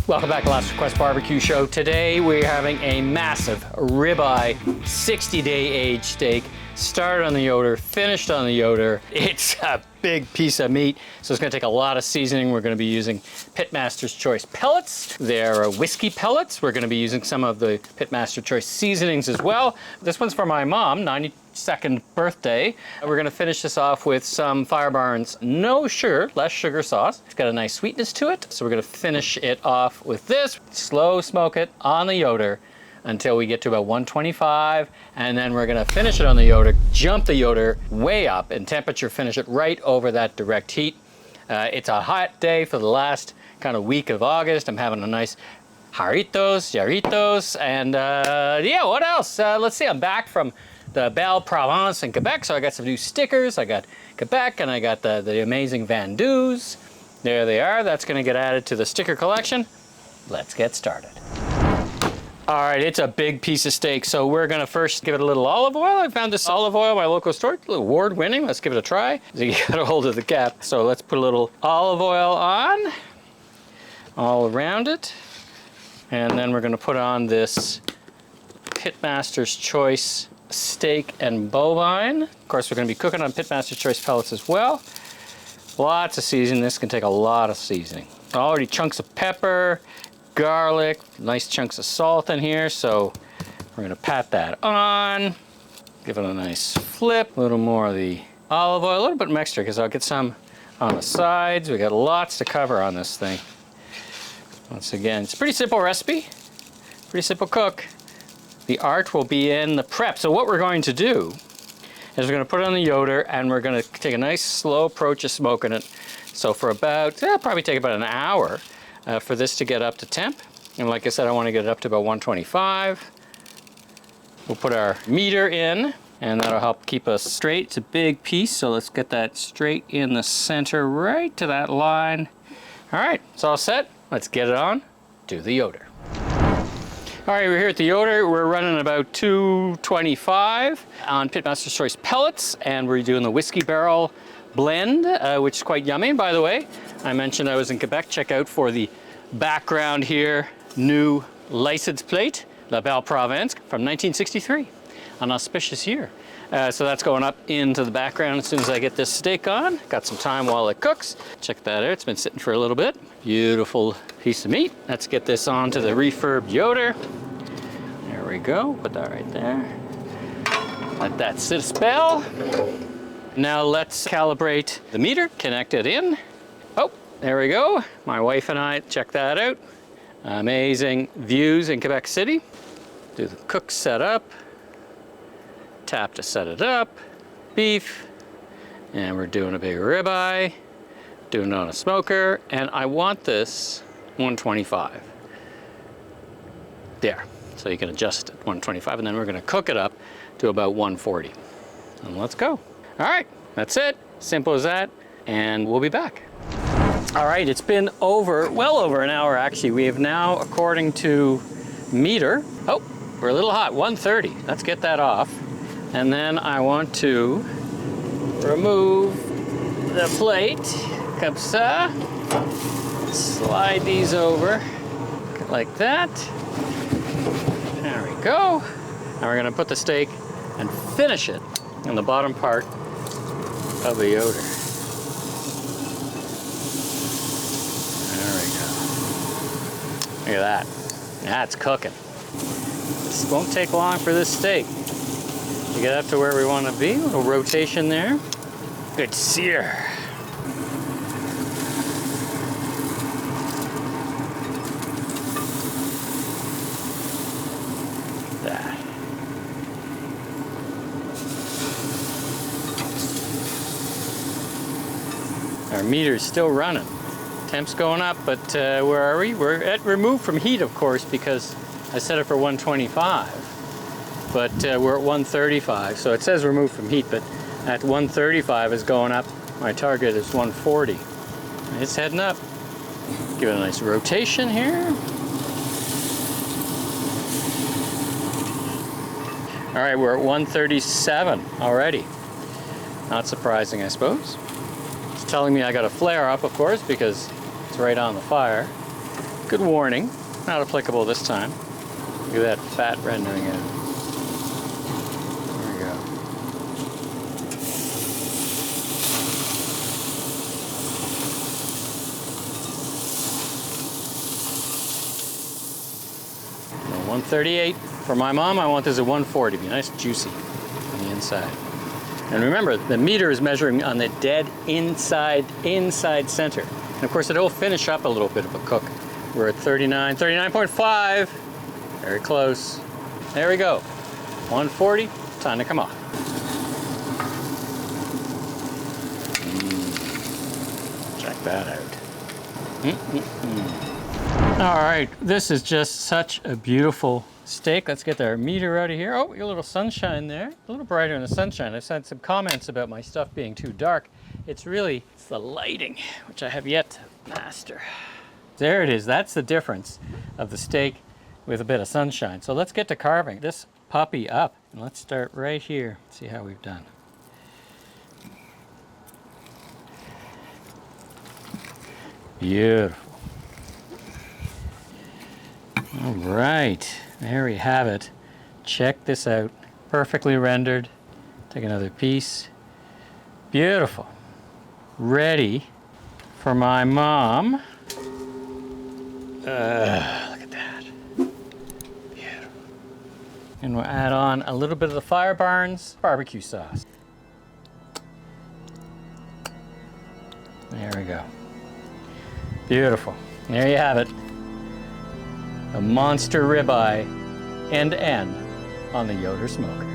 Welcome back to Last Request Barbecue Show. Today we're having a massive ribeye 60-day aged steak. Started on the Yoder, finished on the Yoder. It's a big piece of meat, so it's gonna take a lot of seasoning. We're gonna be using Pitmaster's Choice pellets. They're whiskey pellets. We're gonna be using some of the Pitmaster Choice seasonings as well. This one's for my mom, 92nd birthday. We're gonna finish this off with some Firebarns no sugar, less sugar sauce. It's got a nice sweetness to it, so we're gonna finish it off with this. Slow smoke it on the Yoder until we get to about 125, and then we're gonna finish it on the Yoder, jump the Yoder way up in temperature, finish it right over that direct heat. It's a hot day for the last kind of week of August. I'm having a nice jarritos, and yeah, what else? Let's see, I'm back from the Belle Provence in Quebec, so I got some new stickers. I got Quebec, and I got the amazing Vendus. There they are. That's gonna get added to the sticker collection. Let's get started. All right, it's a big piece of steak, so we're gonna first give it a little olive oil. I found this olive oil at my local store, award-winning. Let's give it a try. So you got a hold of the cap. So let's put a little olive oil on, all around it. And then we're gonna put on this Pitmaster's Choice steak and bovine. Of course, we're gonna be cooking on Pitmaster's Choice pellets as well. Lots of seasoning. This can take a lot of seasoning. Already chunks of pepper, garlic, nice chunks of salt in here, so we're gonna pat that on, give it a nice flip, a little more of the olive oil, a little bit extra because I'll get some on the sides. We got lots to cover on this thing. Once again, it's a pretty simple recipe, pretty simple cook. The art will be in the prep. So what we're going to do is we're gonna put it on the Yoder, and we're gonna take a nice slow approach of smoking it. So for about, probably take about an hour for this to get up to temp. And like I said, I want to get it up to about 125. We'll put our meter in, and that'll help keep us straight. It's a big piece, so let's get that straight in the center, right to that line. All right, it's all set. Let's get it on to the Yoder. All right, we're here at the Yoder. We're running about 225 on Pitmaster's Choice pellets, and we're doing the whiskey barrel blend, which is quite yummy. And by the way, I mentioned I was in Quebec. Check out for the background here, new license plate, La Belle Provence from 1963, an auspicious year. So that's going up into the background as soon as I get this steak on. Got some time while it cooks. Check that out, it's been sitting for a little bit. Beautiful piece of meat. Let's get this onto the refurbed Yoder. There we go, put that right there. Let that sit a spell. Now let's calibrate the meter, connect it in. Oh, there we go. My wife and I, check that out. Amazing views in Quebec City. Do the cook setup. Tap to set it up. Beef. And we're doing a big ribeye. Doing it on a smoker. And I want this 125. There. So you can adjust it 125, and then we're gonna cook it up to about 140. And let's go. All right, that's it. Simple as that. And we'll be back. All right, it's been well over an hour actually. We have now, according to meter, oh, we're a little hot, 130. Let's get that off. And then I want to remove the plate, comme ça. Slide these over like that. There we go. Now we're gonna put the steak and finish it in the bottom part of the Yoder. Look at that. That's cooking. This won't take long for this steak to get up to where we want to be. A little rotation there. Good sear. That. Our meter's still running. Temp's going up, but where are we? We're at removed from heat, of course, because I set it for 125, but we're at 135. So it says removed from heat, but at 135 is going up. My target is 140. It's heading up. Give it a nice rotation here. All right, we're at 137 already. Not surprising, I suppose. It's telling me I got a flare up, of course, because it's right on the fire. Good warning. Not applicable this time. Look at that fat rendering out. There we go. So 138. For my mom, I want this at 140. Be nice and juicy on the inside. And remember, the meter is measuring on the dead inside center. And of course, it'll finish up a little bit of a cook. We're at 39, 39.5. Very close. There we go. 140, time to come off. Check that out. All right, this is just such a beautiful steak. Let's get our meter out of here. Oh, we got a little sunshine there. A little brighter in the sunshine. I've had some comments about my stuff being too dark. It's the lighting, which I have yet to master. There it is. That's the difference of the steak with a bit of sunshine. So let's get to carving this puppy up. And let's start right here. See how we've done. Beautiful. All right. There we have it. Check this out. Perfectly rendered. Take another piece. Beautiful. Ready for my mom. Look at that. Beautiful. And we'll add on a little bit of the Firebarns barbecue sauce. There we go. Beautiful. There you have it. A monster ribeye end-to-end on the Yoder smoker.